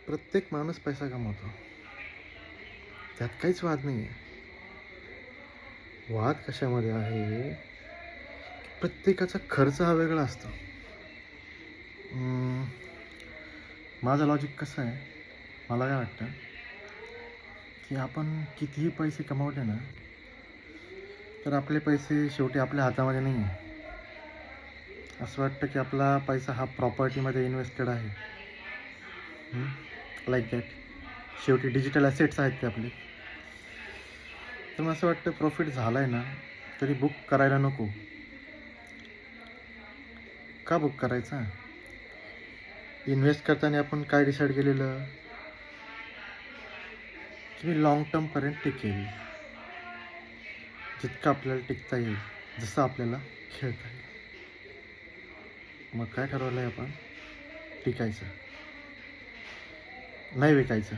प्रत्येक माणूस पैसा कमवतो. त्यात काहीच वाद नाही आहे. वाद कशामध्ये आहे, की प्रत्येकाचा खर्च हा वेगळा असतो. अं, माझं लॉजिक कसं आहे, मला काय वाटतं, की आपण कितीही पैसे कमावले ना, तर आपले पैसे शेवटी आपल्या हातामध्ये नाही आहे. असं वाटतं, की आपला पैसा हा प्रॉपर्टीमध्ये इन्व्हेस्टेड आहे. Like that. शेवटी डिजिटल ॲसेट्स आहेत ते आपले. तर मला असं वाटतं प्रॉफिट झाला आहे ना, तरी बुक करायला नको. का बुक करायचा? इन्व्हेस्ट करताना आपण काय डिसाईड केलेलं, की मी लाँग टर्मपर्यंत टिकेल. जितकं आपल्याला टिकता येईल, जसं आपल्याला खेळता येईल. मग काय ठरवलं आहे आपण? टिकायचं, नाही विकायचं.